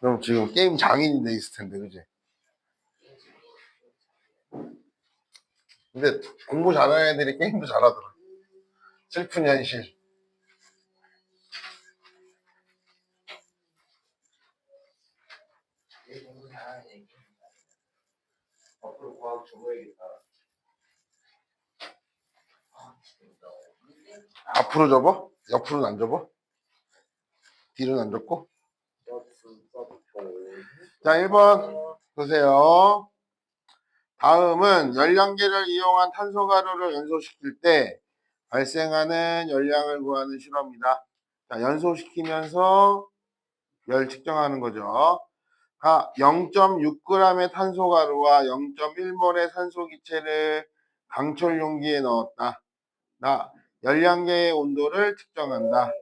그럼 지금 게임 장인이 돼 있을 텐데, 그지? 근데 공부 잘하는 애들이 게임도 잘하더라. 슬픈 현실. 앞으로 과학 접어야겠다. 앞으로 접어? 옆으로는 안 접어? 뒤로는 안 접고? 자, 1번 보세요. 다음은 열량계를 이용한 탄소 가루를 연소시킬 때 발생하는 열량을 구하는 실험이다. 자, 연소시키면서 열 측정하는 거죠. 0.6g의 탄소 가루와 0.1몰의 산소 기체를 강철 용기에 넣었다. 열량계의 온도를 측정한다.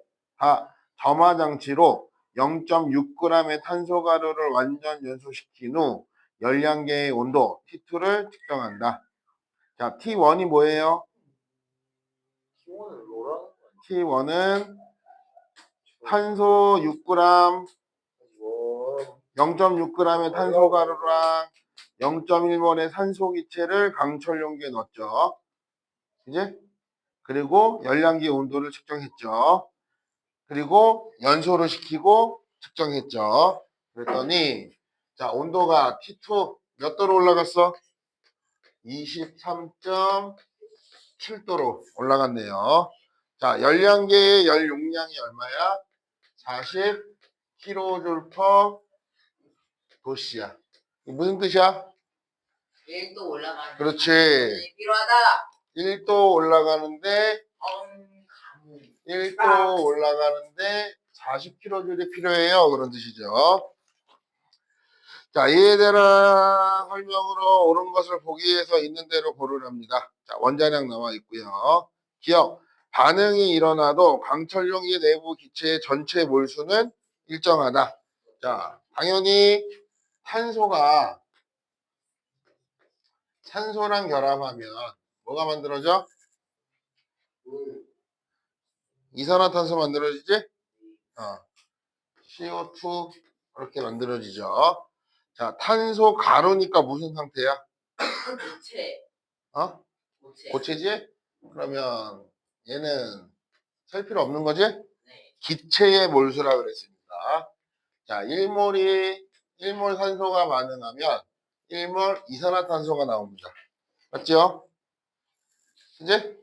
점화 장치로 0.6g의 탄소 가루를 완전 연소시킨 후 열량계의 온도 T2를 측정한다. 자, T1이 뭐예요? T1은 탄소 6g, 0.6g의 탄소 가루랑 0.1몰의 산소 기체를 강철 용기에 넣었죠. 이제 그리고 열량계 온도를 측정했죠. 그리고 연소를 시키고 측정했죠. 그랬더니 자, 온도가 T2 몇 도로 올라갔어? 23.7도로 올라갔네요. 자, 열량계의 열 용량이 얼마야? 40kJ per 도시야. 무슨 뜻이야? 1도 올라가는. 그렇지. 필요하다. 1도 올라가는데 1도 올라가는데 40kJ이 필요해요. 그런 뜻이죠. 자, 이에 대한 설명으로 옳은 것을 보기 위해서 있는 대로 고르랍니다. 자, 원자량 나와 있고요. 기억, 반응이 일어나도 강철용기 내부 기체의 전체 몰수는 일정하다. 자, 당연히 탄소가 산소랑 결합하면 뭐가 만들어져? 이산화탄소 만들어지지? CO2 이렇게 만들어지죠. 자, 탄소 가루니까 무슨 상태야? 고체. 고체지? 그러면 얘는 살 필요 없는 거지? 네. 기체의 몰수라 그랬습니다. 자, 1몰 산소가 반응하면 1몰 이산화탄소가 나옵니다. 맞죠? 이제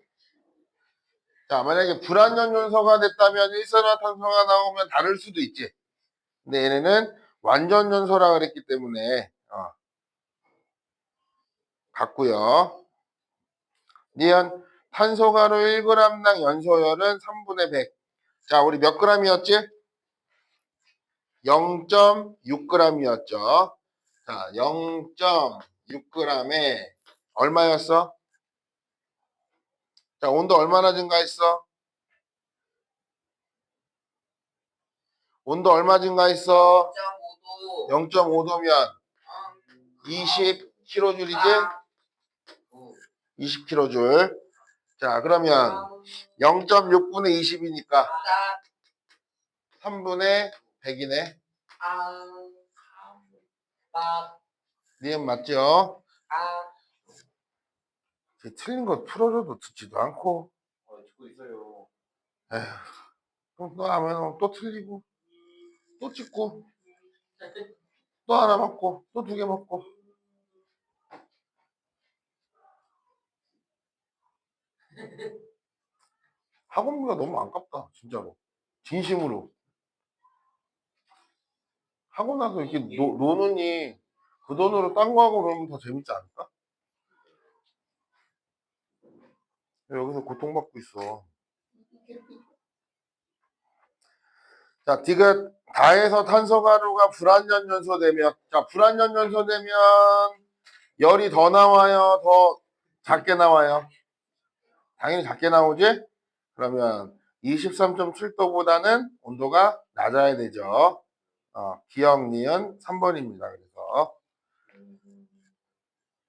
자, 만약에 불완전 연소가 됐다면 일산화탄소가 나오면 다를 수도 있지. 근데 얘네는 완전 연소라 그랬기 때문에 같고요. 니은 탄소가루 1g당 연소열은 3분의 100. 자, 우리 몇 g이었지? 0.6g이었죠. 자, 0.6g에 얼마였어? 자, 온도 얼마나 증가했어? 온도 얼마 증가했어? 0.5도면 20kJ이지? 20kJ. 자, 그러면 0.6분의 20이니까 3분의 100이네. 니은 맞죠? 틀린 거 풀어줘도 듣지도 않고. 듣고 있어요. 에휴, 그럼 또 하면 또 틀리고, 또 찍고, 또 하나 먹고, 또 2개 먹고. 학원비가 너무 아깝다, 진짜로. 진심으로. 하고 나서 이렇게 노느니 그 돈으로 딴 거 하고 그러면 더 재밌지 않을까? 여기서 고통받고 있어. 자, 디귿 다해서 탄소가루가 불완전 연소되면, 자, 불완전 연소되면 열이 더 나와요, 더 작게 나와요? 당연히 작게 나오지? 그러면 23.7도보다는 온도가 낮아야 되죠. 기억, 니은 3번입니다. 그래서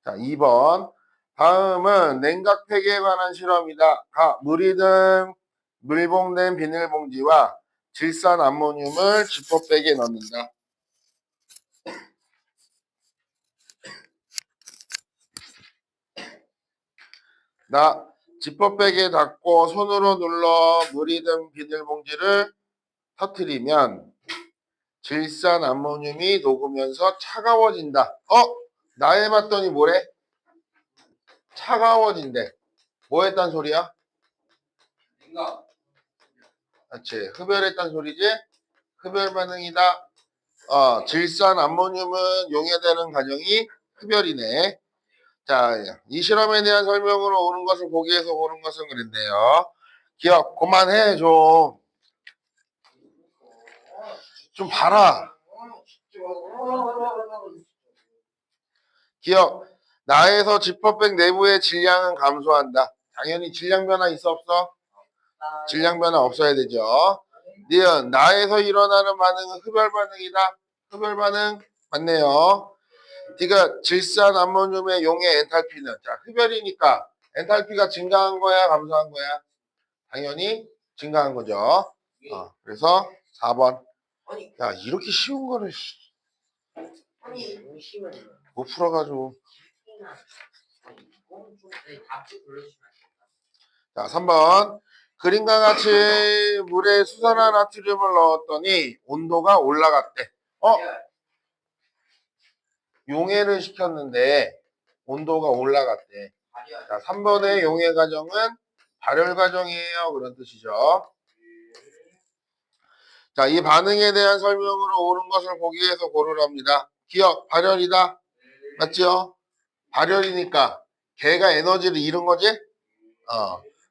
자, 2번. 다음은 냉각팩에 관한 실험이다. 물이든 밀봉된 비닐봉지와 질산 암모늄을 지퍼백에 넣는다. 나 지퍼백에 닫고 손으로 눌러 물이 든 비닐봉지를 터트리면 질산 암모늄이 녹으면서 차가워진다. 나 해봤더니 뭐래? 차가워진대. 뭐 했단 소리야? 이거 그렇지. 흡열했단 소리지? 흡열 반응이다. 질산 암모늄은 용해되는 과정이 흡열이네. 자, 이 실험에 대한 설명으로 옳은 것을 보기 위해서 고른 것은 그랬네요. 기억, 그만해, 좀. 좀 봐라. 기억, 나에서 지퍼백 내부의 질량은 감소한다. 당연히 질량 변화 있어, 없어? 질량 변화 없어야 되죠. 니은, 나에서 일어나는 반응은 흡열 반응이다. 흡열 반응 맞네요. 디귿, 질산 암모늄의 용해 엔탈피는, 자, 흡열이니까 엔탈피가 증가한 거야, 감소한 거야? 당연히 증가한 거죠. 그래서 4번. 아니 야, 이렇게 쉬운 거를 아니 심은 못 풀어가지고. 답지 불러주시면 자, 3번. 그림과 같이 물에 수산화 나트륨을 넣었더니 온도가 올라갔대. 용해를 시켰는데 온도가 올라갔대. 자, 3번의 용해 과정은 발열 과정이에요. 그런 뜻이죠. 자, 이 반응에 대한 설명으로 옳은 것을 보기 위해서 고르랍니다. 기억, 발열이다. 맞죠? 발열이니까 걔가 에너지를 잃은 거지?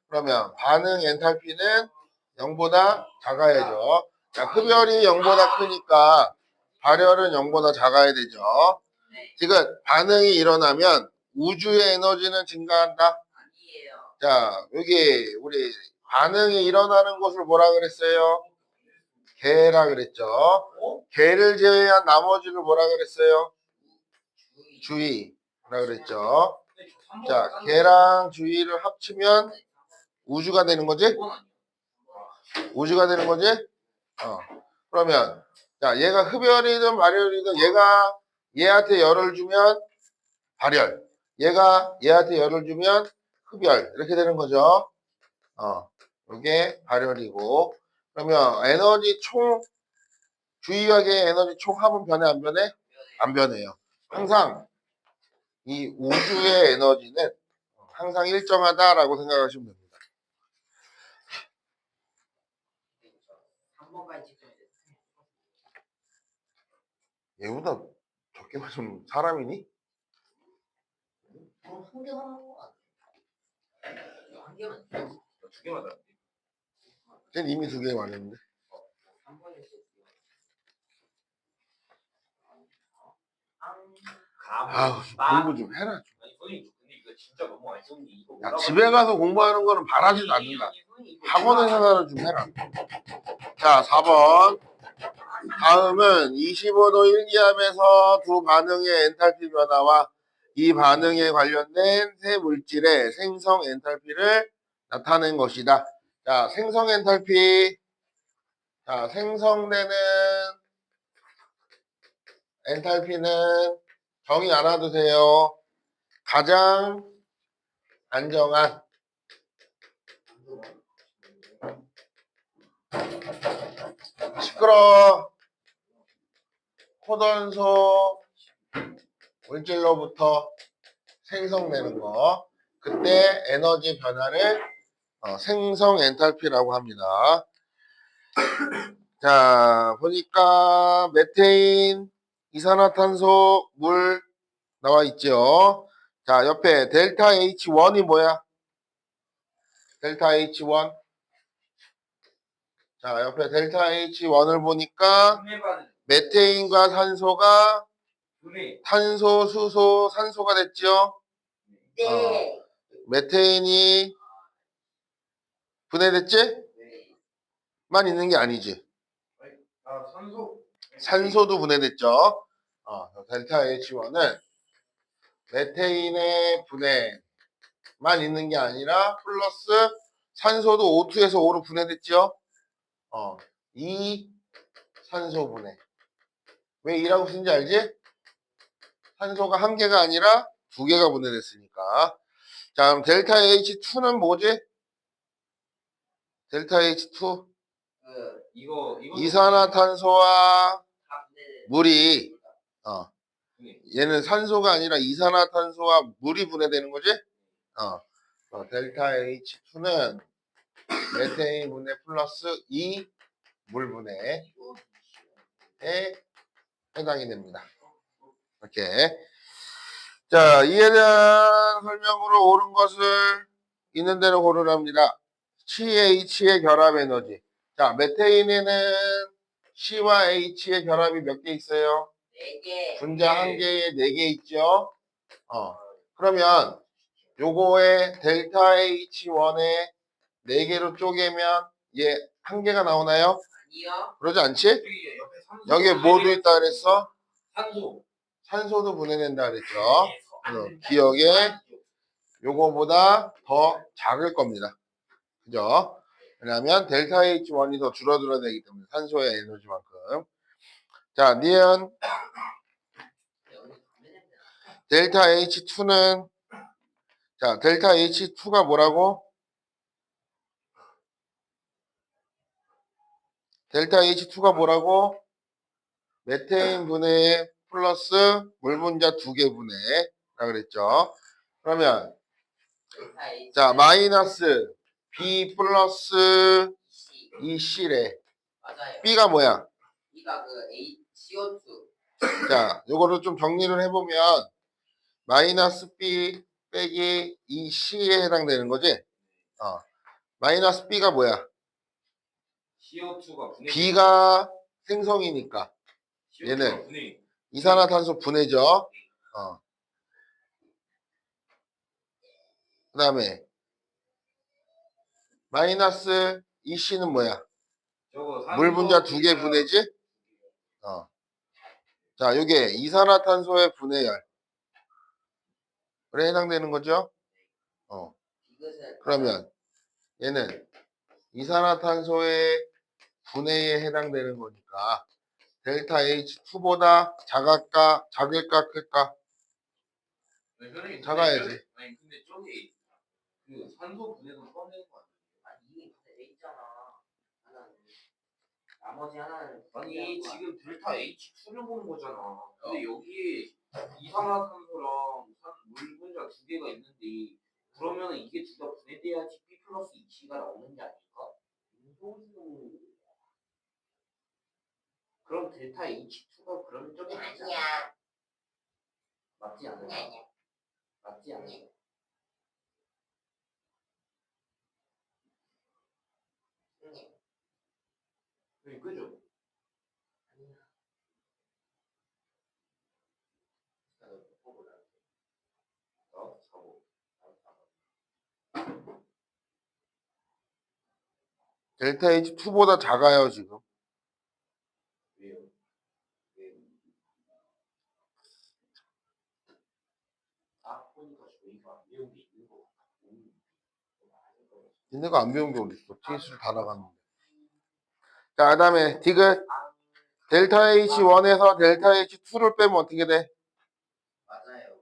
그러면 반응 엔탈피는 0보다 작아야죠. 자, 흡열이 0보다 크니까 발열은 0보다 작아야 되죠. 지금 반응이 일어나면 우주의 에너지는 증가한다. 아니에요. 자, 여기 우리 반응이 일어나는 곳을 뭐라 그랬어요? 개라 그랬죠. 개를 제외한 나머지를 뭐라 그랬어요? 주위라 그랬죠. 자, 개랑 주위를 합치면 우주가 되는 거지? 우주가 되는 거지? 그러면 자, 얘가 흡열이든 발열이든 얘가 얘한테 열을 주면 발열, 얘가 얘한테 열을 주면 흡열 이렇게 되는 거죠. 이게 발열이고 그러면 에너지 총 주의하게 에너지 총 합은 변해 안 변해? 안 변해요. 항상 이 우주의 에너지는 항상 일정하다라고 생각하시면 됩니다. 3번까지 찍혀야 돼. 얘보다 적게 맞으면 사람이니? 한 개만 하고 한 개만 두 개만 다. 쟤는 이미 2개 맞았는데. 3번이었어. 아우, 공부 좀 해라. 아니 선생님 근데 이거 진짜 너무 안 좋은 게 이거 야, 집에 가서 공부하는 거는 바라지도 않는다. 학원에서 좀 해라. 자, 4번. 다음은 25도 일기압에서 두 반응의 엔탈피 변화와 이 반응에 관련된 세 물질의 생성 엔탈피를 나타낸 것이다. 자, 생성 엔탈피. 자, 생성되는 엔탈피는 정의 알아두세요. 가장 안정한 시끄러 호전소 물질로부터 생성되는 거 그때 에너지 변화를 생성 엔탈피라고 합니다. 자 보니까 메테인, 이산화탄소, 물 나와 있죠. 자 옆에 델타 H1이 뭐야? 델타 H1 자 옆에 델타 H1을 보니까 메테인과 산소가 탄소, 수소, 산소가 됐죠. 네. 메테인이 분해됐지? 네. 만 있는 게 아니지. 산소. 산소도 분해됐죠. 델타 H1은 메테인의 분해만 있는 게 아니라 플러스 산소도 O2에서 O로 분해됐죠. 이 산소 분해. 왜 2라고 쓴지 알지? 산소가 한 개가 아니라 두 개가 분해됐으니까. 자, 그럼 델타 H2는 뭐지? 델타 H2 이거 이산화탄소와 물이 분해. 얘는 산소가 아니라 이산화탄소와 물이 분해되는 거지? 델타 H2는 메테인 분해 플러스 이 물 분해에 해당이 됩니다. 이렇게. 자, 이에 대한 설명으로 옳은 것을 있는 대로 고르랍니다. CH의 결합 에너지. 자, 메테인에는 C와 H의 결합이 몇 개 있어요? 4개. 분자 한 개에 4개 있죠? 그러면 요거에 델타 H1에 4개로 쪼개면 얘 한 개가 나오나요? 아니요. 그러지 않지? 여기 옆에 산소. 여기에 뭐도 있다 그랬어? 산소. 산소도 분해된다 그랬죠? 기억에 요거보다 더 작을 겁니다. 그죠? 왜냐하면 델타 H1이 더 줄어들어야 되기 때문에 산소의 에너지만큼. 자, 니은 델타 H2는 자, 델타 H2가 뭐라고? 델타 H2가 뭐라고? 메테인 분해 플러스 물 분자 2개 분해라 그랬죠. 그러면 자, 마이너스 B 플러스 EC래. 맞아요. B가 뭐야? B가 그 CO2. 자, 요거를 좀 정리를 해보면 마이너스 B 빼기 EC에 해당되는 거지? 마이너스 B가 뭐야? CO2가 분해. B가 생성이니까 CO2가 얘는 분해. 이산화탄소 분해죠. 그 다음에 마이너스 EC는 뭐야? 저거 물 분자 2개 분해지? 자, 요게 이산화탄소의 분해열. 그래 해당되는 거죠? 이것은 그러면 얘는 이산화탄소의 분해에 해당되는 거니까 델타 H2보다 작을까 클까? 작아야지. 아니 근데 저기 그 산소 분해도 포함되는 거 아니야? 아니 이미 분해돼 있잖아. 하나는. 나머지 하나는 아니 지금 델타 H2를 보는 거잖아. 근데 여기에 이산화탄소랑 물 분자 2개가 있는데 그러면 이게 둘 다 분해돼야지 B 플러스 2C가 나오는 게 아닐까? 그럼 델타 H2가 그런 적이 아니야. 맞지 않나? 아니야. 맞지 않나? 네, 그죠? 델타 H2보다 작아요 지금. 왜요? 딱 보니까 저희가 안 배운 게 있는 거 같아. 얘네가 안 배운 게 어딨어. TS를 다 나갔는데. 자, 그 다음에 디귿 델타 H1에서 델타 H2를 빼면 어떻게 돼? 맞아요.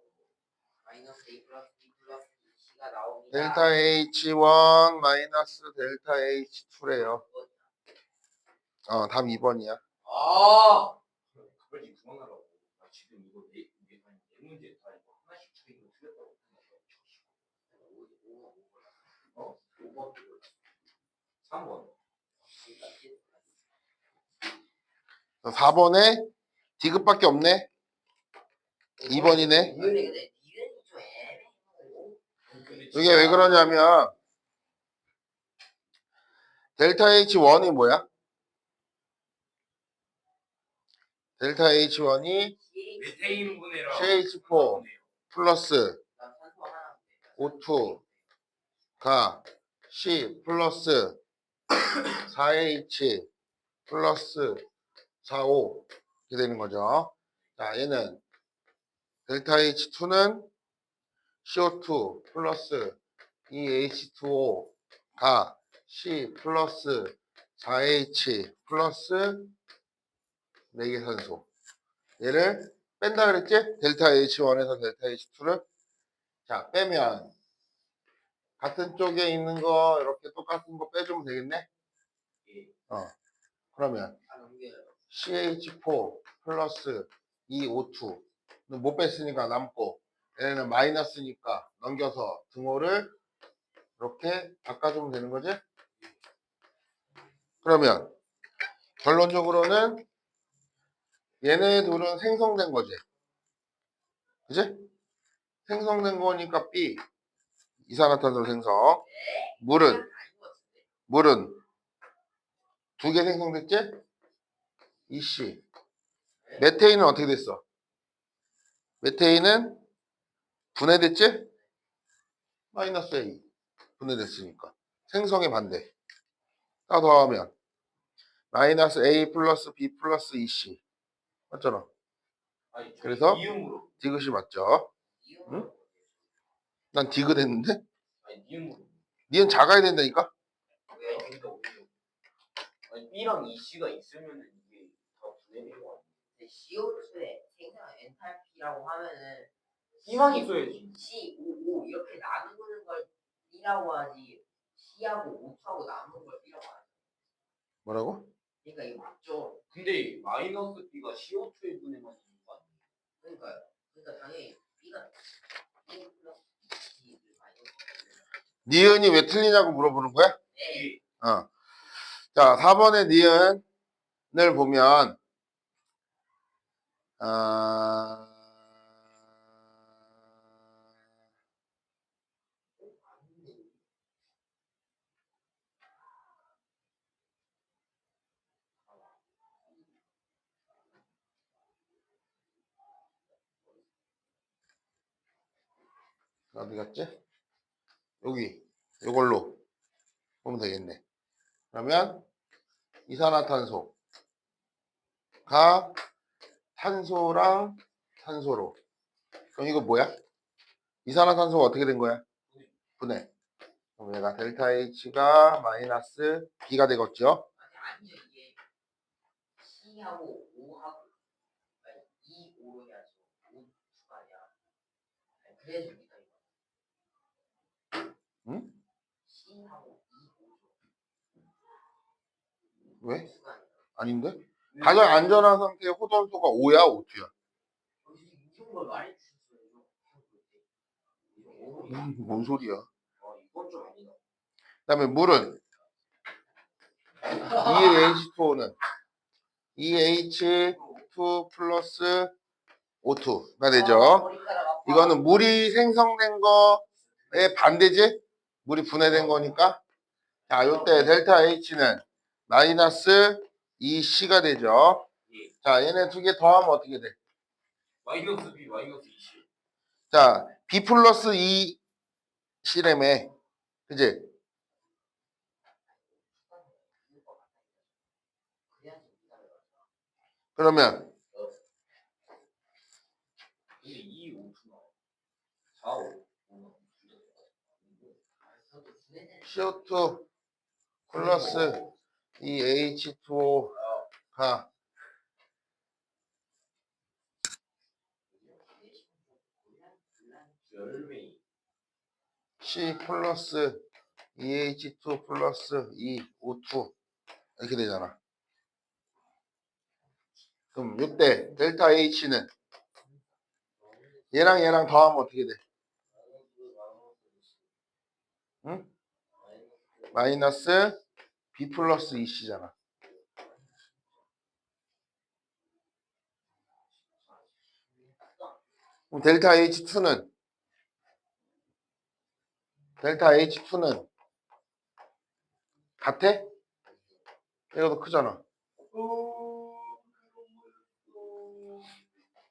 마이너스 A 플러스 B 플러스 C가 나옵니다. 델타 H1 마이너스 델타 H2래요. 답 2번이야. 아, 그러지 그만하라고. 나 지금 이거 이게 한 4문제 다 이거 하나씩 차이로 틀렸다고 생각해. 5번 3번 4번에 디귿밖에 없네. 2번이네. 근데 니은이 좀 애매해. 이게 왜 그러냐면 델타 H1이 뭐야? 델타 H1이 메테인 분해랑 CH4 플러스 난 산소 하나. O2가 C 플러스 4H 플러스 4O 이렇게 되는 거죠. 자, 얘는 델타 H2는 CO2 플러스 2H2O가 C 플러스 4H 플러스 4개 산소. 얘를 뺀다 그랬지? 델타 H1에서 델타 H2를. 자, 빼면 같은 쪽에 있는 거 이렇게 똑같은 거 빼주면 되겠네. 예. 그러면 다 넘겨요. CH4 플러스 E O2 못 뺐으니까 남고 얘는 마이너스니까 넘겨서 등호를 이렇게 바꿔주면 되는 거지. 그러면 결론적으로는 얘네 둘은 생성된 거지. 그지? 생성된 거니까 B 이산화탄소 생성. 물은 두 개 생성됐지? EC. 메테인은 어떻게 됐어? 메테인은 분해됐지? 마이너스 A. 분해됐으니까. 생성의 반대. 다 더하면 마이너스 A 플러스 B 플러스 EC. 맞잖아. 아니, 그래서? 니음으로. 디귿이 맞죠? 응? 난 디귿 했는데? 아니, 니음으로. 니은 작아야 된다니까? 왜요? 그러니까 오히려. 아니, B랑 EC가 있으면은 이게 다 분해된 거 아니야? 근데 CO2의 생산 엔탈피라고 하면은 B만 있어야지. C55 이렇게 나누는 걸 B라고 하지 C하고 O2하고 나누는 걸 B라고 하지. 뭐라고? 그러니까 이거 맞죠? 근데 마이너스 B가 CO2의 분해만 있는 거 아니야? 그러니까요. 그러니까 당연히 B가 B 플러스 C를 마이너스 니은이 왜 틀리냐고 물어보는 거야? 네. 예. 자, 4번의 니은을 보면 어디 갔지? 여기 이걸로 보면 되겠네. 그러면 이산화탄소가 탄소랑 탄소로. 그럼 이거 뭐야? 이산화탄소가 어떻게 된 거야? 분해. 그럼 얘가 델타 H가 마이너스 B가 되겠죠? 아니죠. 이게 C하고 O하고 아니 2, 5로 해야죠. 5수가 아니라 아니, 그래줍니다 이거. 응? C하고 2, 5죠. 왜? 수가 아니라. 아닌데? 가장 안전한 상태의 호전소가 5야, 5투야? 이 정도 말해주셨어요. 뭔 소리야? 이건 좀 아니다. 그다음에 물은 EH2O는 EH2 플러스 O2가 되죠. 이거는 물이 생성된 거에 반대지? 물이 분해된 거니까. 자, 요때 델타 H는 마이너스 2C가 되죠. 예. 자, 얘네 두 개 더하면 어떻게 돼? 마이너스 B, 마이너스 20. 자, B 플러스 2C라며. 그지? 그러면 근데 2, 5 나와. 4, 5. CO2 플러스 이 H2O가 열매. C 플러스 EH2 플러스 EO2 이렇게 되잖아. 그럼 이때 델타 H는 얘랑 얘랑 더하면 어떻게 돼? 응? 마이너스 B 플러스 EC잖아. 그럼 델타 H2는 같아? 얘가 더 크잖아.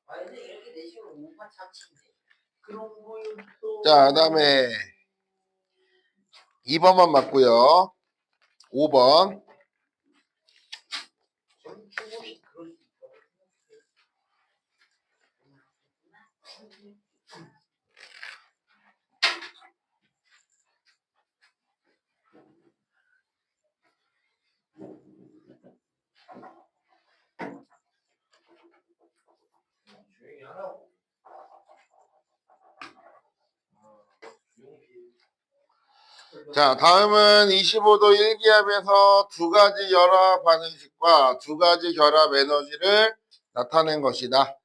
아 근데 이렇게 내시면 5파 참치인데 그런 거요 또. 자, 그다음에 2번만 맞고요. 5번. 충분히 그럴 수 있어. 조용히 하라고. 자, 다음은 25도 일기압에서 두 가지 열화 반응식과 두 가지 결합 에너지를 나타낸 것이다.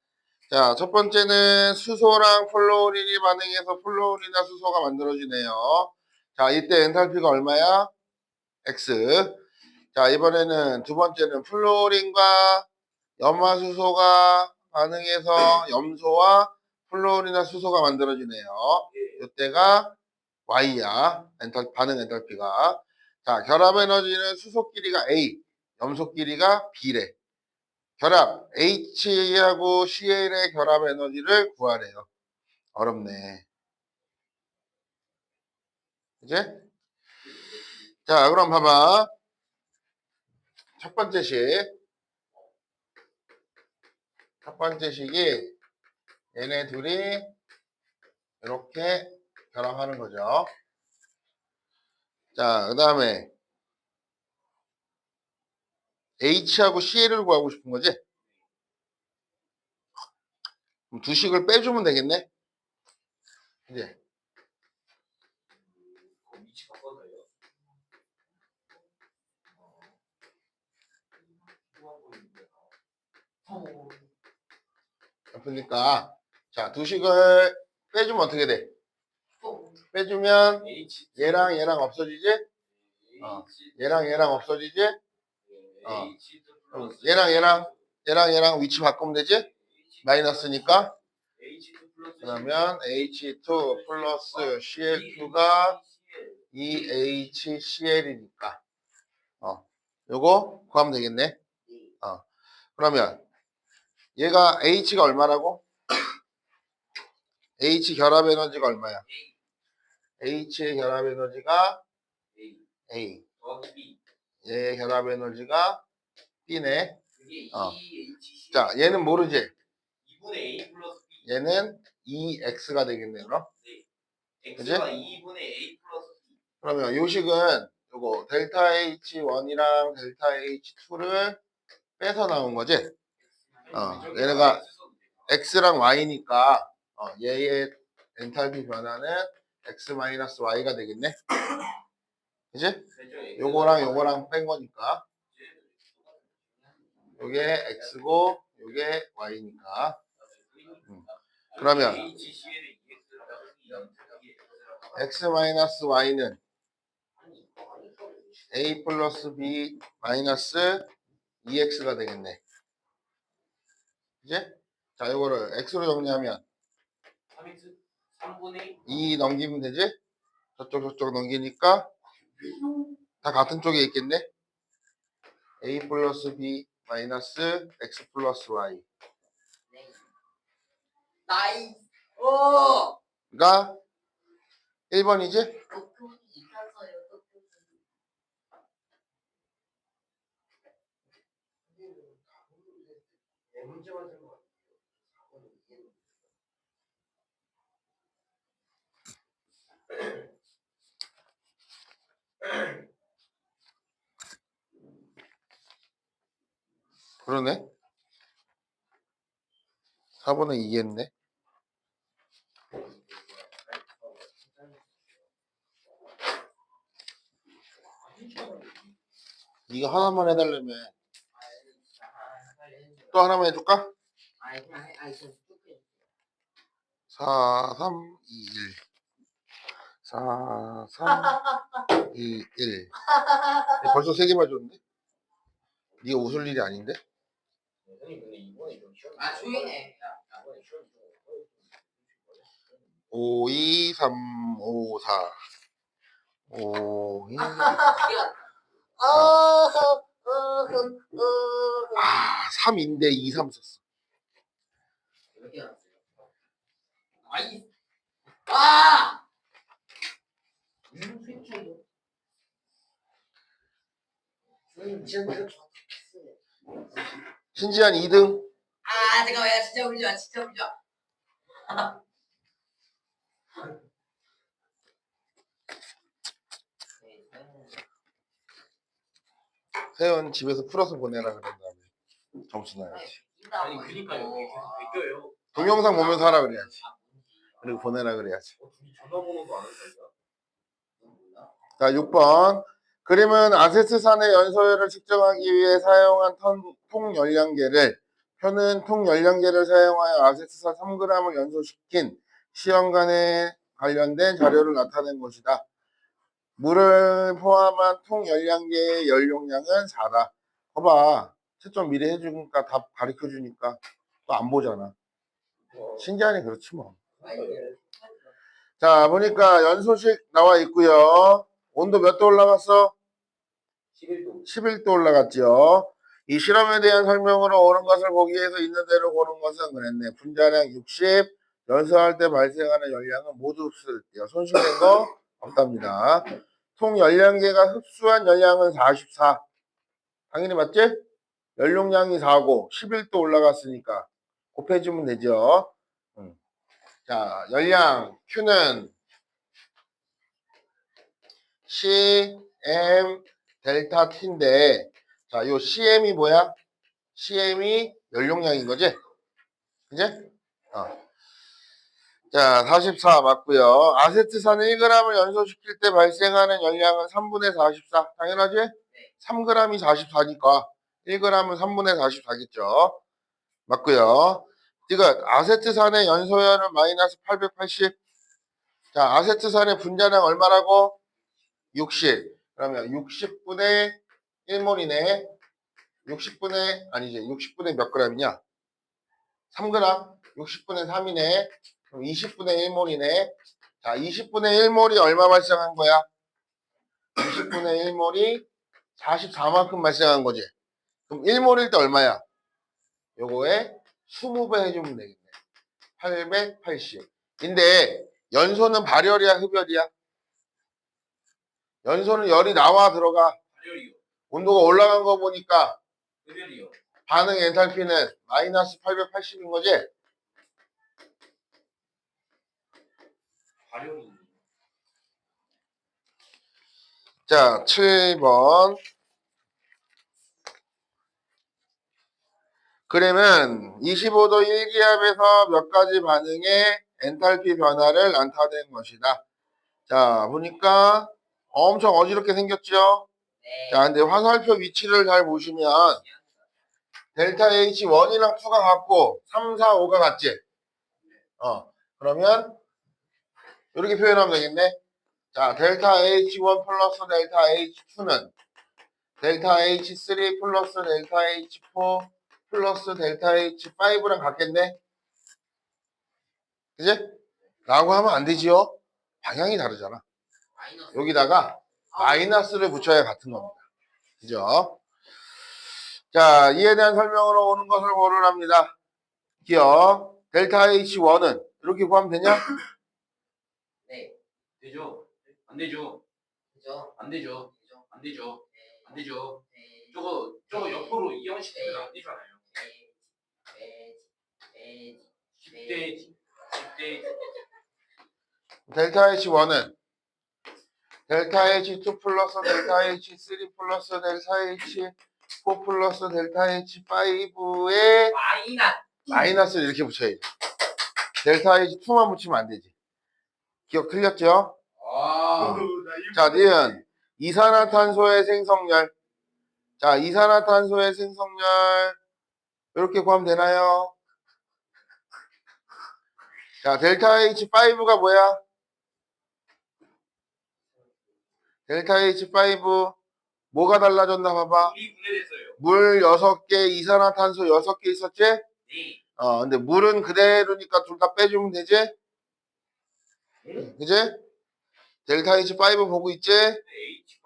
자, 첫 번째는 수소랑 플로린이 반응해서 플로린이나 수소가 만들어지네요. 자, 이때 엔탈피가 얼마야? X. 자, 이번에는 두 번째는 플로린과 염화수소가 반응해서 염소와 플로린이나 수소가 만들어지네요. 이때가 Y야. 반응 엔탈피가. 자, 결합 에너지는 수소 길이가 A, 염소 길이가 B래. 결합 H하고 Cl의 결합 에너지를 구하래요. 어렵네. 이제? 자, 그럼 봐봐. 첫 번째 식. 첫 번째 식이 얘네 둘이 이렇게 결합하는 거죠. 자, 그 다음에 H하고 Cl을 구하고 싶은 거지? 그럼 두 식을 빼주면 되겠네? 이제. 위치 바꿔서요. 그러니까 자, 두 식을 빼주면 어떻게 돼? 빼주면 H 얘랑 얘랑 없어지지? 얘랑 얘랑 없어지지? H 플러스 얘랑 얘랑 위치 바꾸면 되지? 마이너스니까. H2 플러스 그러면 H2 플러스 Cl2가 2HCl이니까 요거 구하면 되겠네. 그러면 얘가 H가 얼마라고? H 결합 에너지가 얼마야? H의 결합 에너지가 A. 더하기 B. 얘의 결합 에너지가 B네. 그게 어. 2HC. 자, 얘는 모르지? 2분의 A 플러스 B. 얘는 2X가 되겠네, 그럼? 그지? X가 2분의 A 플러스 B. 그러면 요 식은 요거 델타 H1이랑 델타 H2를 빼서 나온 거지? 얘네가 X랑 Y니까 얘의 엔탈피 변화는 X-Y가 되겠네? 그지? 요거랑 요거랑 뺀 거니까 요게 X고 요게 Y니까 그러면 X-Y는 A 플러스 B 마이너스 2X가 되겠네. 그지? 자, 요거를 X로 정리하면 3분의 2 넘기면 되지? 저쪽 넘기니까 다 같은 쪽에 있겠네? A 플러스 B 마이너스 X 플러스 Y 나이스. 오. 가 1번이지? 도쿄 이사서요. 도쿄. 내 문제만 생각. 그러네. 4번은 2겠네. 네가 하나만 해달라며. 또 하나만 해줄까? 아니 그냥 그냥 쭉 해. 4, 3, 2, 1. 4, 3, 2, 1. 벌써 3개만 줬는데? 네가 웃을 일이 아닌데? 아 조용히 해. 5, 2, 3, 5, 4. 5, 2, 아, 3인데 2, 3 썼어. 몇개 났어요? 아이. 아! 신지한 2등. 아 잠깐만 야 진짜 울지 마 진짜 울지 마. 세연 집에서 풀어서 보내라 그런 다음에 점수 나야지. 아니 그니까 여기 계속 베껴요. 동영상 보면서 하라 그래야지. 그리고 보내라 그래야지. 둘이 전화번호도 아는 사이야? 자, 6번. 그림은 아세트산의 연소율을 측정하기 위해 사용한 통열량계를 표는 통열량계를 사용하여 아세트산 3g을 연소시킨 시험관에 관련된 자료를 나타낸 것이다. 물을 포함한 통열량계의 열용량은 4다. 봐봐. 채점 미리 해주니까 답 가르쳐주니까 또 안 보잖아. 신기하니 그렇지 뭐. 자, 보니까 연소식 나와 있고요. 온도 몇 도 올라갔어? 11도. 11도 올라갔죠. 이 실험에 대한 설명으로 옳은 것을 보기 위해서 있는 대로 고른 것은 그랬네. 분자량 60, 연소할 때 발생하는 열량은 모두 흡수됐대요. 손실된 거 없답니다. 통 열량계가 흡수한 열량은 44. 당연히 맞지? 연용량이 4고 11도 올라갔으니까 곱해주면 되죠. 자, 열량 Q는 CM 델타 T인데, 자, 요 CM이 뭐야? CM이 연용량인 거지? 그지? 자, 44 맞고요. 아세트산 1g을 연소시킬 때 발생하는 열량은 3분의 44. 당연하지? 3g이 44니까 1g은 3분의 44겠죠. 맞고요. 지금 아세트산의 연소율은 마이너스 880. 자, 아세트산의 분자량 얼마라고? 60. 그러면 60분의 1몰이네. 60분의 아니지. 60분의 몇 g이냐? 3g. 60분의 3이네. 그럼 20분의 1몰이네. 자, 20분의 1몰이 얼마 발생한 거야? 20분의 1몰이 44만큼 발생한 거지. 그럼 1몰일 때 얼마야? 요거에 20배 해주면 되겠네. 880. 근데 연소는 발열이야, 흡열이야? 연소는 열이 나와 들어가. 발열이요. 온도가 올라간 거 보니까 흡열이요. 반응 엔탈피는 마이너스 880인 거지? 발열이. 자, 7번. 그러면 25도 1기압에서 몇 가지 반응의 엔탈피 변화를 나타낸 것이다. 자, 보니까 엄청 어지럽게 생겼죠? 네. 자, 근데 화살표 위치를 잘 보시면 델타 H1이랑 2가 같고 3, 4, 5가 같지? 그러면 이렇게 표현하면 되겠네. 자, 델타 H1 플러스 델타 H2는 델타 H3 플러스 델타 H4 플러스 델타 H5랑 같겠네? 그지? 라고 하면 안 되지요? 방향이 다르잖아. 마이너스. 여기다가 마이너스를 붙여야 같은 겁니다. 그죠? 자, 이에 대한 설명으로 오는 것을 고르랍니다. 기억. 델타 H1은 이렇게 구하면 되냐? 네. 되죠? 안 되죠? 그죠? 안 되죠? 그죠? 안 되죠? 네. 안 되죠? 네. 저거 옆으로 이형시키면 안 되잖아요. 빼지. 10대 10대 델타 H1은 델타 H2 플러스 델타 H3 플러스 델타 H4 플러스 델타 H5에 마이너스. 마이너스를 이렇게 붙여야지. 델타 H2만 붙이면 안 되지. 기억 틀렸죠? 자, 니은 이산화탄소의 생성열. 자, 이산화탄소의 생성열 이렇게 구하면 되나요? 자, 델타 H5가 뭐야? 델타 H5 뭐가 달라졌나 봐봐. 물이 분해됐어요. 물 6개, 이산화탄소 6개 있었지? 네. 근데 물은 그대로니까 둘 다 빼주면 되지? 그지? 델타 H5 보고 있지? H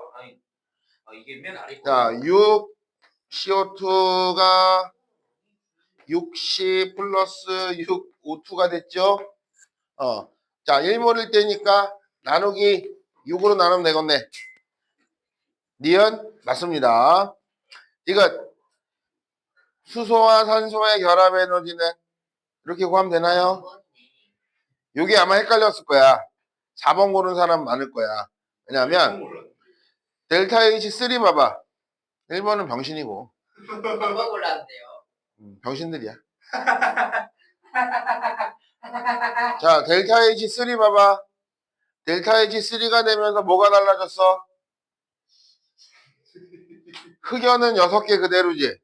아니 이게 맨 아래 거. 자, 6 CO2가 60 플러스 6 O2가 됐죠? 자, 1몰일 때니까 나누기 6으로 나누면 되겠네. 니은 맞습니다. 이거 수소와 산소의 결합 에너지는 이렇게 구하면 되나요? 이게 아마 헷갈렸을 거야. 4번 고른 사람 많을 거야. 왜냐면 델타 H3 봐봐. 1번은 병신이고 얼마 골랐는데요? 병신들이야. 자, 델타 H3 봐봐. 델타 H3가 되면서 뭐가 달라졌어? 흑연은 6개 그대로지.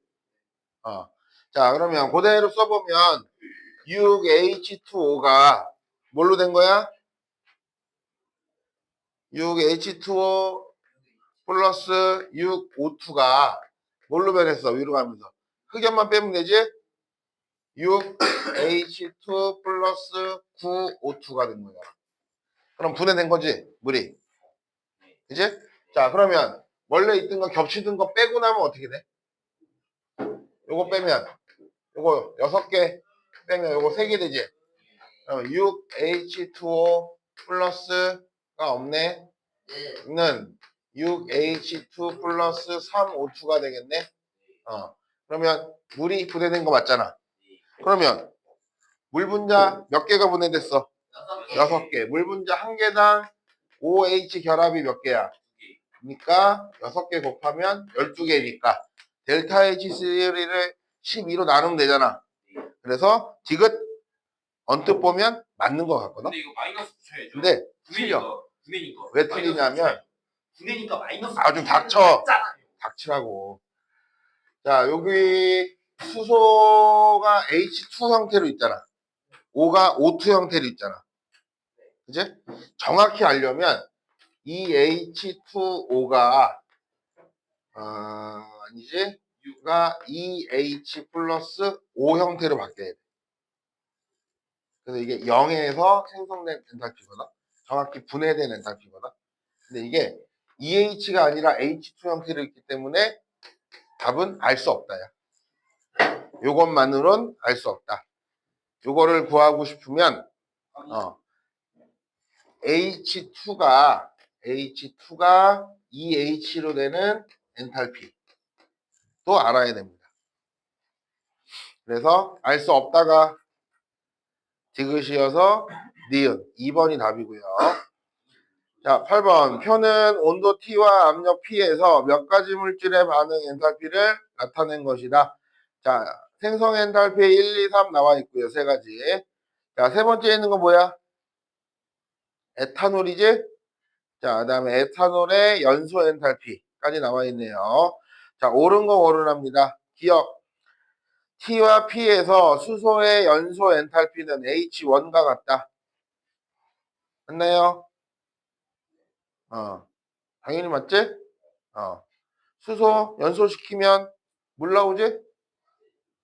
자, 그러면 그대로 써보면 6H2O가 뭘로 된 거야? 6H2O 플러스 6O2가 뭘로 변했어? 위로 가면서. 흑연만 빼면 되지? 6H2 플러스 9O2가 된 거야. 그럼 분해된 거지? 물이. 그지? 자, 그러면 원래 있던 거 겹치던 거 빼고 나면 어떻게 돼? 요거 빼면 요거 6개 빼면 요거 3개 되지? 그럼 6H2O 플러스가 없네. 네. 는 6H2 플러스 3O2가 되겠네. 그러면 물이 분해된 거 맞잖아. 그러면 물 분자 몇 개가 분해됐어? 6개. 물 분자 한 개당 OH 결합이 몇 개야? 그러니까 6개 곱하면 12개니까 델타 H3를 12로 나누면 되잖아. 그래서 디귿 언뜻 보면 맞는 것 같거든. 근데 이거 마이너스 붙여야죠. 근데 틀려. 분해니까. 왜 틀리냐면 분해니까 마이너스. 좀 닥쳐. 닥치라고. 자, 여기 수소가 H2 형태로 있잖아. O가 O2 형태로 있잖아. 그지? 정확히 알려면 이 H2O가 아니지? U가 EH 플러스 O 형태로 바뀌어야 돼. 그래서 이게 0에서 생성된 엔탈피거든. 정확히 분해된 엔탈피거든. 근데 이게 EH가 아니라 H2 형태로 있기 때문에 답은 알 수 없다. 야. 요것만으론 알 수 없다. 요거를 구하고 싶으면 H2가 EH로 되는 엔탈피 또 알아야 됩니다. 그래서 알 수 없다가 디귿이어서 니은 2번이 답이고요. 자, 8번 표는 온도 T와 압력 P에서 몇 가지 물질의 반응 엔탈피를 나타낸 것이다. 자, 생성 엔탈피 1, 2, 3 나와 있고요. 3가지. 자, 세 번째 있는 거 뭐야? 에탄올이지? 자, 그 다음에 에탄올의 연소 엔탈피까지 나와 있네요. 자, 옳은 거 옳으랍니다. 기억. T와 P에서 수소의 연소 엔탈피는 H1과 같다. 맞나요? 당연히 맞지? 수소 연소시키면 물 나오지?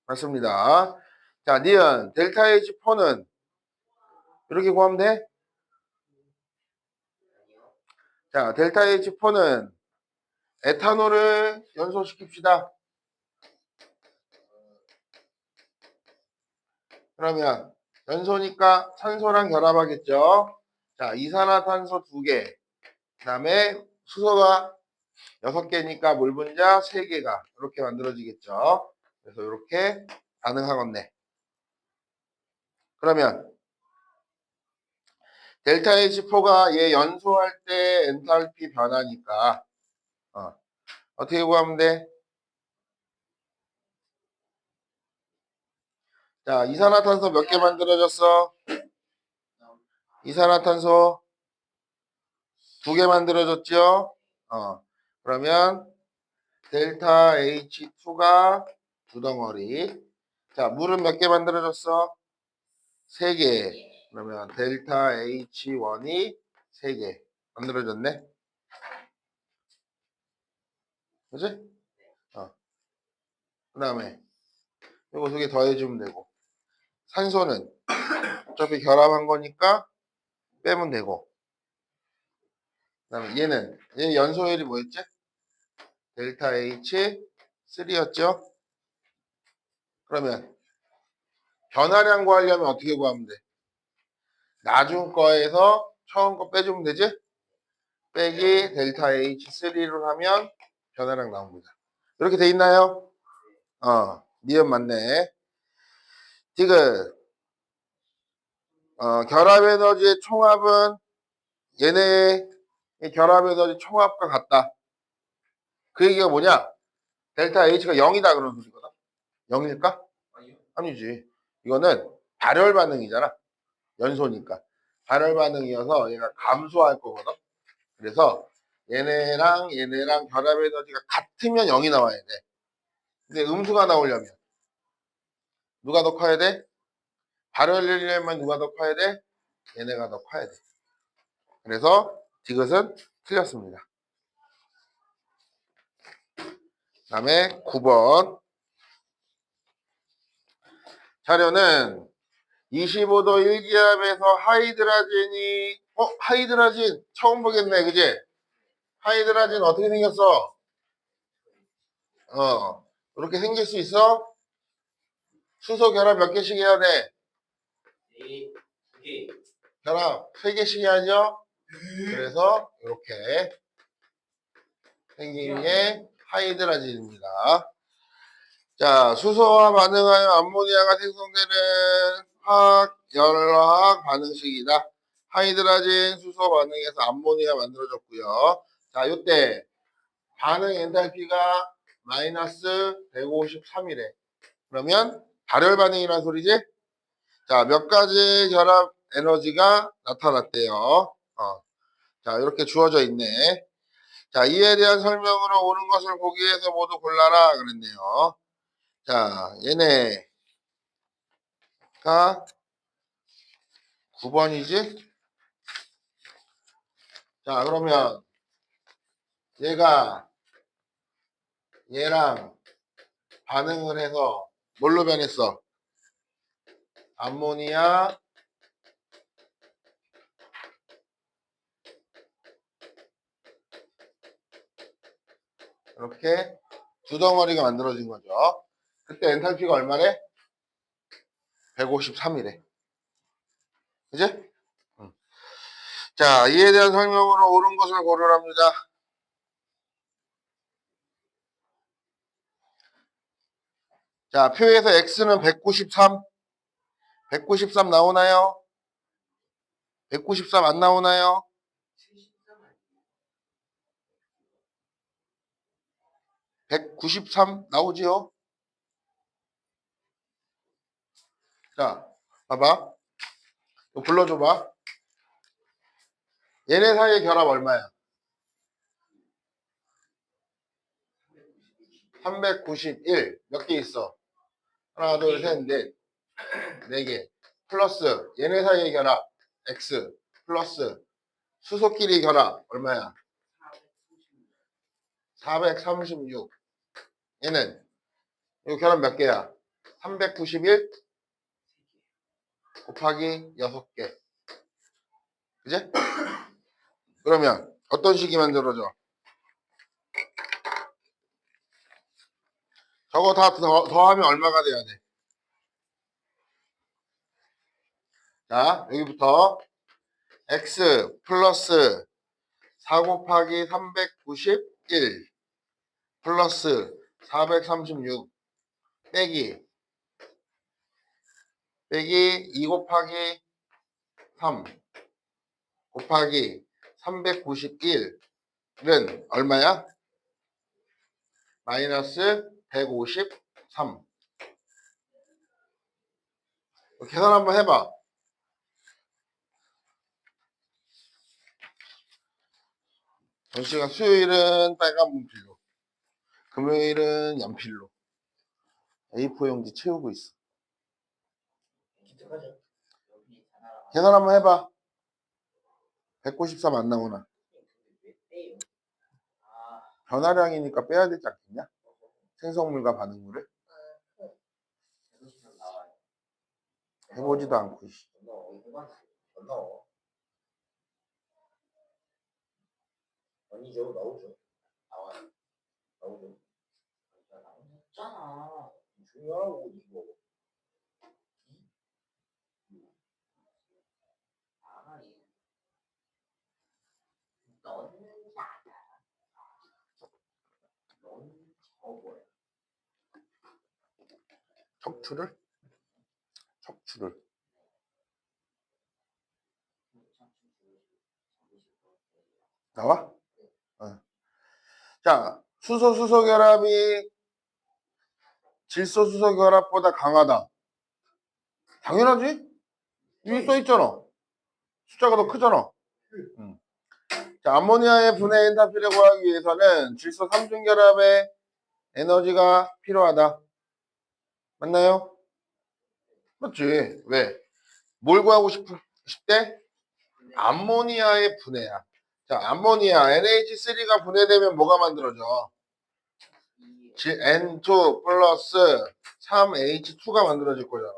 맞습니다. 자, 니은 델타 H4는 이렇게 구하면 돼? 자, 델타 H4는 에탄올을 연소시킵시다. 그러면 연소니까 산소랑 결합하겠죠. 자, 이산화탄소 2개. 그 다음에 수소가 6개니까 물 분자 3개가 이렇게 만들어지겠죠. 그래서 이렇게 반응하겠네. 그러면 델타 H4가 얘 연소할 때 엔탈피 변화니까 어떻게 구하면 돼? 자, 이산화탄소 몇 개 만들어졌어? 이산화탄소 2개 만들어졌죠? 그러면 델타 H2가 2덩어리. 자, 물은 몇 개 만들어졌어? 3개. 그러면 델타 H1이 3개 만들어졌네. 그치? 그 다음에 이거 2개 더해주면 되고. 산소는 어차피 결합한 거니까 빼면 되고. 그 다음에 얘 연소율이 뭐였지? 델타 H3였죠? 그러면 변화량 구하려면 어떻게 구하면 돼? 나중 거에서 처음 거 빼주면 되지? 빼기 델타 H3로 하면 변화량 나옵니다. 이렇게 돼 있나요? 니은 맞네. 지금 결합 에너지의 총합은 얘네의 결합 에너지 총합과 같다. 그 얘기가 뭐냐? 델타 H가 0이다 그런 소리거든. 0일까? 아니요. 아니지. 이거는 발열 반응이잖아. 연소니까. 발열 반응이어서 얘가 감소할 거거든. 그래서 얘네랑 결합 에너지가 같으면 0이 나와야 돼. 근데 음수가 나오려면 누가 더 커야 돼? 발열이려면 누가 더 커야 돼? 얘네가 더 커야 돼. 그래서 디귿은 틀렸습니다. 다음에 9번 자료는 25도 1기압에서 하이드라진 처음 보겠네, 그지? 하이드라진 어떻게 생겼어? 이렇게 생길 수 있어? 수소 결합 몇 개씩 해야 돼? 네, 개. 결합 3개씩 해야죠? 그래서 이렇게 생긴 게 하이드라진입니다. 자, 수소와 반응하여 암모니아가 생성되는 화학 반응식이다. 하이드라진 수소 반응에서 암모니아 만들어졌고요. 자, 이때 반응 엔탈피가 마이너스 153이래. 그러면 발열 반응이라는 소리지? 자, 몇 가지 결합 에너지가 나타났대요. 자, 이렇게 주어져 있네. 자, 이에 대한 설명으로 옳은 것을 보기 위해서 모두 골라라 그랬네요. 자, 얘네가 9번이지? 자, 그러면 얘가 얘랑 반응을 해서 뭘로 변했어? 암모니아 이렇게 두 덩어리가 만들어진 거죠. 그때 엔탈피가 얼마래? 153이래. 그지? 응. 자, 이에 대한 설명으로 옳은 것을 고르랍니다. 자, 표에서 x는 193. 193 나오나요? 193 안 나오나요? 193 나오지요? 자, 봐봐. 이거 불러줘봐. 얘네 사이의 결합 얼마야? 391. 몇 개 있어? 하나, 둘, 셋, 넷. 4개. 플러스 얘네 사이의 결합 X 플러스 수소끼리 결합 얼마야? 436. 얘는 이 결합 몇 개야? 391 곱하기 6개. 그지? 그러면 어떤 식이 만들어져? 저거 다 더하면 얼마가 돼야 돼? 자, 여기부터 x 플러스 4 곱하기 391 플러스 436 빼기 2 곱하기 3 곱하기 391은 얼마야? 마이너스 153. 계산 한번 해봐. 전시가 수요일은 빨간 분필로, 금요일은 연필로 A4 용지 채우고 있어. 기특하죠. 여기 하나. 계산 한번 해봐. 193 안 나오나? 왜 빼요? 아, 변화량이니까 빼야 되지 않겠냐? 생성물과 반응물을 해보시면 나와요. 해보지도 않고. 넣어. 아니죠, 나오죠. 나와요. 나오죠. 나오잖아. 중요하고 이거. 넌 저거야. 척추를 나와? 자, 수소 결합이 질소 수소 결합보다 강하다. 당연하지? 여기 써 있잖아. 숫자가 더 크잖아. 자, 암모니아의 분해 엔탈피를 구하기 위해서는 질소 3중결합의 에너지가 필요하다. 맞나요? 맞지. 왜? 뭘 구하고 싶대? 암모니아의 분해야. 자, 암모니아 NH3가 분해되면 뭐가 만들어져? N2 플러스 3H2가 만들어질 거잖아.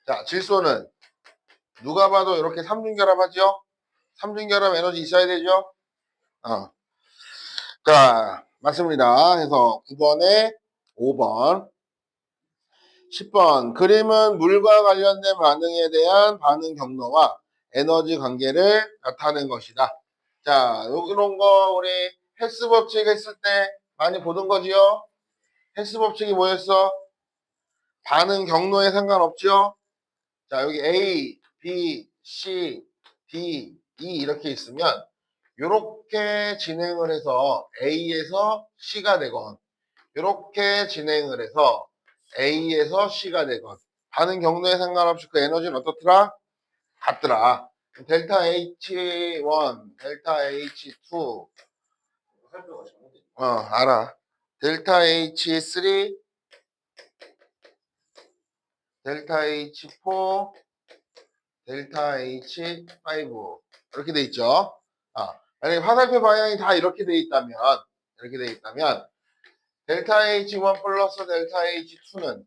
자, 질소는 누가 봐도 이렇게 3중결합하죠? 3중결합 에너지 있어야 되죠? 자, 맞습니다. 그래서 9번에 5번. 10번. 그림은 물과 관련된 반응에 대한 반응 경로와 에너지 관계를 나타낸 것이다. 자, 이런 거 우리 헬스 법칙 했을 때 많이 보던 거지요? 헬스 법칙이 뭐였어? 반응 경로에 상관없죠? 자, 여기 A, B, C, D, E 이렇게 있으면 이렇게 진행을 해서 A에서 C가 되건 이렇게 진행을 해서 A에서 C가 되건 반응 경로에 상관없이 그 에너지는 어떻더라? 같더라. 델타 H1, 델타 H2 살펴가 잘못됐 알아. 델타 H3, 델타 H4, 델타 H5 이렇게 돼 있죠. 만약에 화살표 방향이 다 이렇게 돼 있다면 델타 H1 플러스 델타 H2는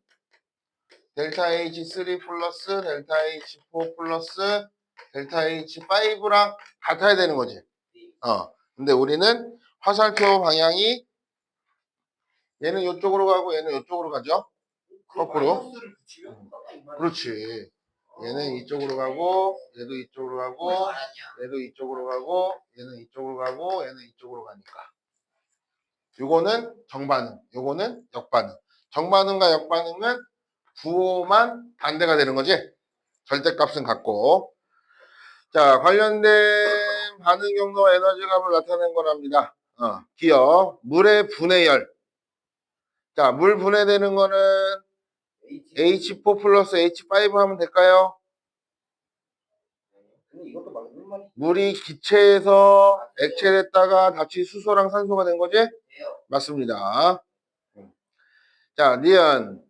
델타 H3 플러스 델타 H4 플러스 델타 H5랑 같아야 되는 거지. 근데 우리는 화살표 방향이 얘는 이쪽으로 가고 얘는 이쪽으로 가죠. 거꾸로. 마이너스를 붙이면 똑같다 이 말이야. 그렇지. 얘는 이쪽으로 가고 얘도 이쪽으로 가고 얘도 이쪽으로 가고 얘는 이쪽으로 가고 얘는 이쪽으로 가니까. 요거는 정반응, 요거는 역반응. 정반응과 역반응은 부호만 반대가 되는 거지. 절대값은 같고. 자, 관련된 반응 경로 에너지값을 나타낸 거랍니다. 기억, 물의 분해열. 자, 물 분해되는 거는 H4 플러스 H5 하면 될까요? 근데 이것도 맞는 말이 물이 기체에서 액체됐다가 다시 수소랑 산소가 된 거지? 돼요. 맞습니다. 자, 니은.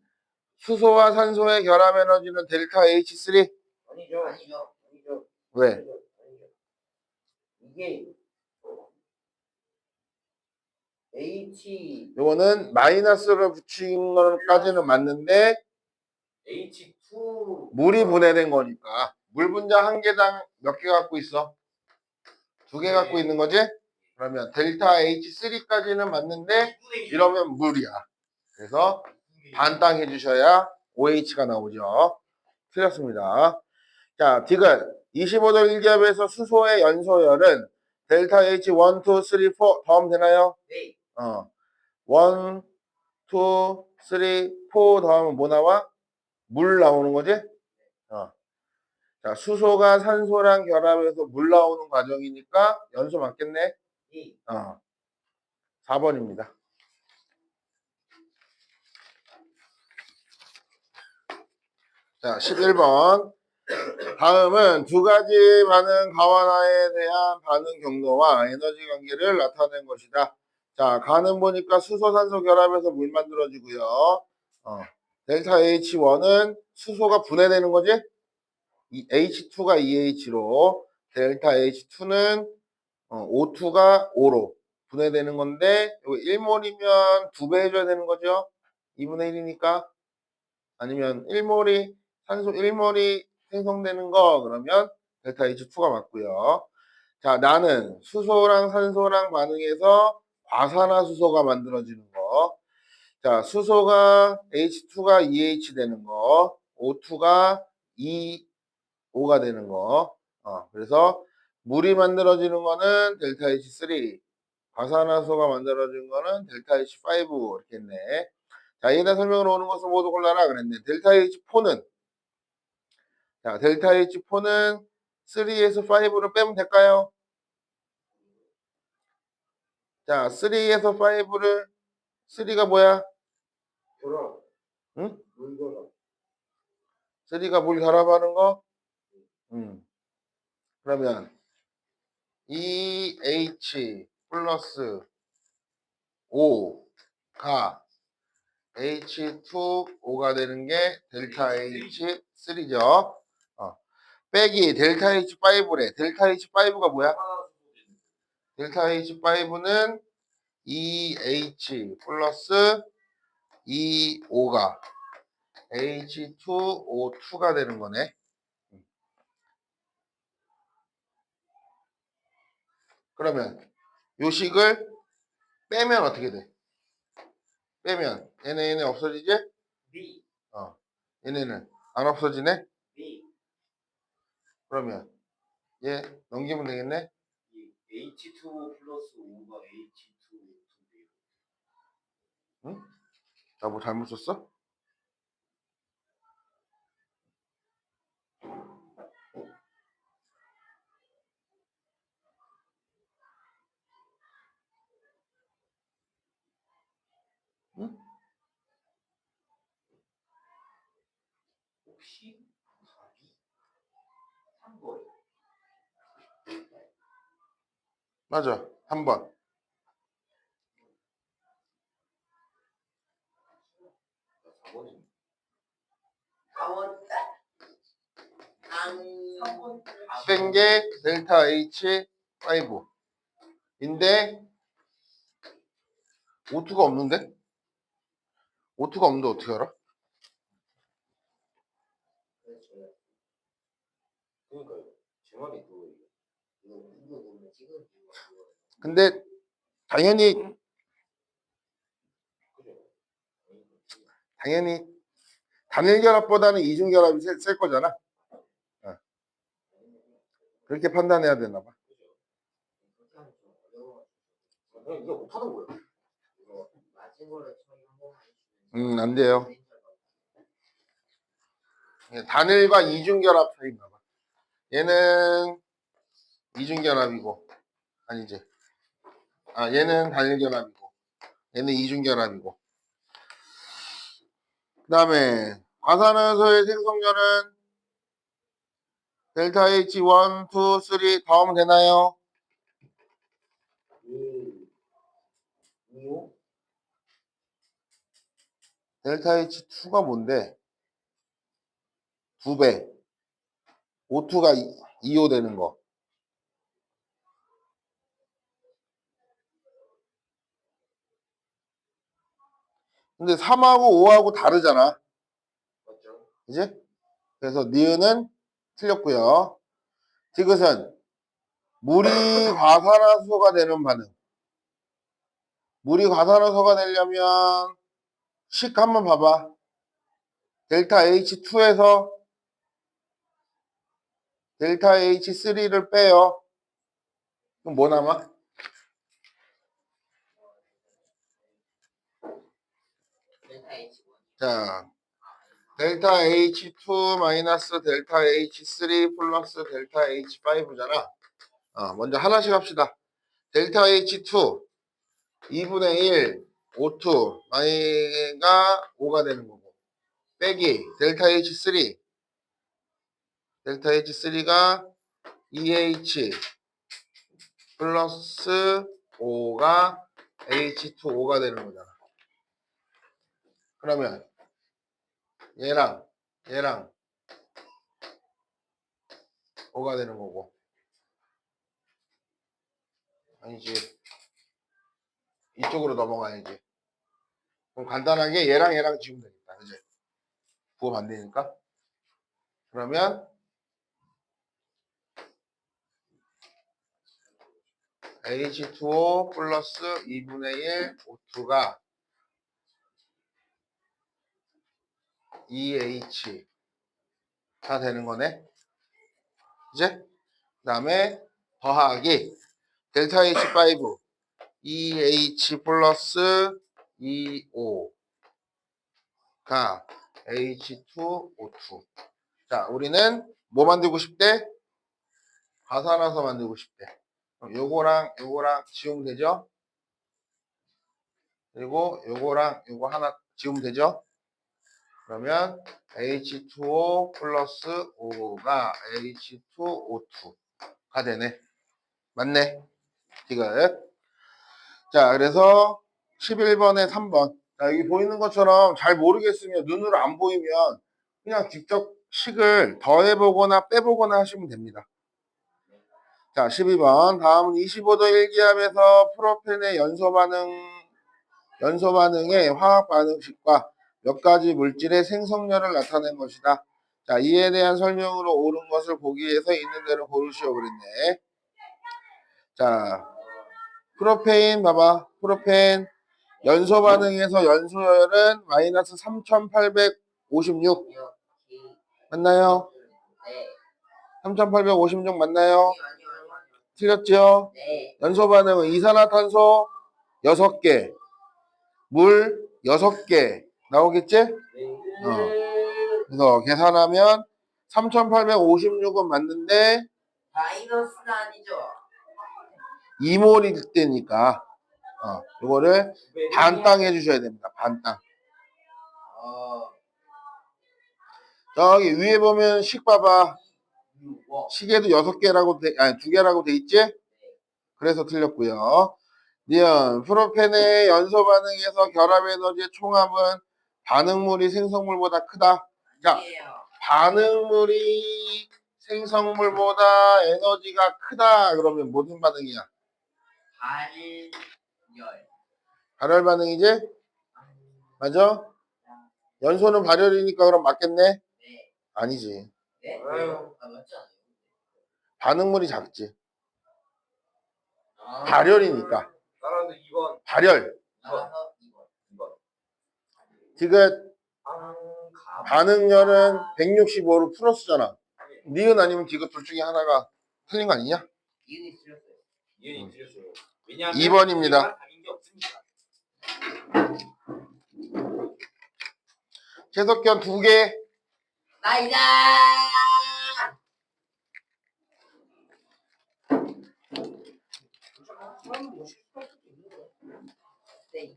수소와 산소의 결합 에너지는 델타 H3? 아니죠. 아니죠. 왜? 아니죠. 이게 H 요거는 마이너스를 붙인 것까지는 맞는데 H2 물이 분해된 거니까 물 분자 한 개당 몇 개 갖고 있어? 2개 갖고 있는 거지? 그러면 델타 H3까지는 맞는데 이러면 물이야. 그래서 반땅 해주셔야 OH가 나오죠. 틀렸습니다. 자, 디귿 25도 1기압에서 수소의 연소열은 델타 H1, 2, 3, 4 더하면 되나요? 네. 1, 2, 3, 4 더하면 뭐 나와? 물 나오는 거지? 자, 수소가 산소랑 결합해서 물 나오는 과정이니까 연소 맞겠네? 네. 4번입니다. 자, 11번. 다음은 두 가지 반응 가완화에 대한 반응 경로와 에너지 관계를 나타낸 것이다. 자, 가는 보니까 수소, 산소 결합해서 물 만들어지고요. 델타 H1은 수소가 분해되는 거지? H2가 EH로, 델타 H2는 O2가 O로 분해되는 건데, 이거 1몰이면 2배 해줘야 되는 거죠? 2분의 1이니까. 아니면 1몰이, 산소 1몰이 생성되는 거, 그러면 델타 H2가 맞고요. 자, 나는 수소랑 산소랑 반응해서 과산화수소가 만들어지는 거. 자, 수소가 H2가 EH 되는 거, O2가 EO가 되는 거. 그래서 물이 만들어지는 거는 델타 H3, 과산화수소가 만들어지는 거는 델타 H5 이렇게 했네. 자, 이에다 설명으로 오는 것을 모두 골라라 그랬네. 델타 H4는 자, 델타 H4는 3에서 5를 빼면 될까요? 자, 3에서 5를 3가 뭐야? 결합. 응? 물 결합. 3가 물 결합하는 거? 그러면 EH 플러스 O가 H2O가 되는 게 델타 H3죠. 빼기 델타 H5래. 델타 H5가 뭐야? 델타 H5는 EH 플러스 EO가 H2O2가 되는 거네. 그러면 요식을 빼면 어떻게 돼? 빼면 얘네 없어지지? B 얘네는 안 없어지네? B 그러면 얘 넘기면 되겠네? H2O 플러스 O가 H2O2 응? 나 뭐 잘못 썼어? 응? 혹시 답이 3번 맞아. 한 번. 4번은 4번 뺀 게 델타 H5 인데 O2가 없는데? O2가 없는데 어떻게 알아? 그러니까요. 제 말이 그거예요. 이거 보면 지금 이거 근데 당연히 그죠? 단일결합보다는 이중결합이 셀 거잖아. 그렇게 판단해야 되나 봐. 그렇게 하면 좀 어려워. 이거 못하는 거예요. 이거 맞은 걸로 처리 한 번만 해주면 안 돼요. 단일과 이중결합 차이인가 봐. 얘는 이중결합이고 아니지. 얘는 단일결합이고 얘는 이중결합이고. 그 다음에 과산화수소의 생성률은 델타 H 1, 2, 3 더하면 되나요? 2호 델타 H2가 뭔데? 2배. O2가 2호 되는 거. 근데 3하고 5하고 다르잖아. 맞죠? 그지? 그래서 니은은 틀렸고요. 디귿은 물이 과산화수소가 되는 반응. 물이 과산화수소가 되려면 식 한번 봐봐. 델타 H2에서 델타 H3를 빼요. 그럼 뭐 남아? 델타 H1 자, 델타 H2 마이너스 델타 H3 플러스 델타 H5잖아. 먼저 하나씩 합시다. 델타 H2 2분의 1 O2 마이가 5가 되는 거고 빼기 델타 H3가 EH 플러스 5가 H2O가 되는 거잖아. 그러면 얘랑 5가 되는 거고 아니지 이쪽으로 넘어가야지. 그럼 간단하게 얘랑 지우면 되겠다. 그지? 부호 반대니까. 그러면 H2O 플러스 2분의 1 O2가 EH 다 되는 거네. 이제 그 다음에 더하기 델타 H5 EH 플러스 EO가 H2O2. 자, 우리는 뭐 만들고 싶대? 과산화수 만들고 싶대. 그럼 요거랑 지우면 되죠? 그리고 요거랑 요거 하나 지우면 되죠? 그러면 H2O 플러스 5가 H2O2. 되네. 맞네. 디귿. 자, 그래서 11번에 3번. 자, 여기 보이는 것처럼 잘 모르겠으면 눈으로 안 보이면 그냥 직접 식을 더해보거나 빼보거나 하시면 됩니다. 자, 12번. 다음은 25도 일기압에서 프로펜의 연소 반응의 화학 반응식과 몇 가지 물질의 생성량을 나타낸 것이다. 자, 이에 대한 설명으로 옳은 것을 보기 위해서 있는 대로 고르시오 그랬네. 자, 프로페인 봐봐. 프로펜 연소 반응에서 연소율은 마이너스 3856 맞나요? 네. 3856 맞나요? 아니요. 틀렸죠? 네. 연소 반응은 이산화탄소 6개, 물 6개 나오겠지? 그래서 계산하면 3856은 맞는데 마이너스는 아니죠. 2몰일 때니까 이거를 반땅 해주셔야 됩니다. 반땅. 저기 위에 보면 식 봐봐. 식에도 6개라고 아니 2개라고 돼 있지? 그래서 틀렸고요. 니은 프로펜의 연소 반응에서 결합 에너지의 총합은 반응물이 생성물보다 크다. 자, 아니에요. 반응물이 생성물보다 에너지가 크다. 그러면 무슨 반응이야? 발열. 발열 반응이지? 맞아? 연소는 발열이니까 그럼 맞겠네? 네. 아니지. 네? 왜요? 맞지 않아요? 반응물이 작지. 아. 발열이니까. 따라서 2번. 발열. 나가서 2번. 디귿 반응열은 165로 플러스잖아. 니은 아니면 디귿 둘 중에 하나가 틀린 거 아니냐? 이은이 틀렸어요. 이해는 드렸어요. 왜냐하면 2번입니다. 다른 게 없습니다. 채석견 2개. 나이다. 네.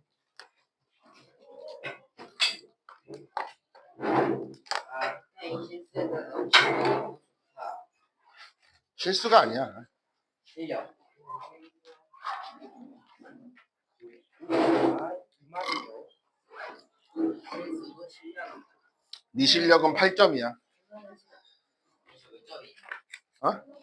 이 실수는 엄청 좋다. 실수가 아니야. 실력. 실수도 실력. 네 실력은 8점이야. 몇 점이? 어?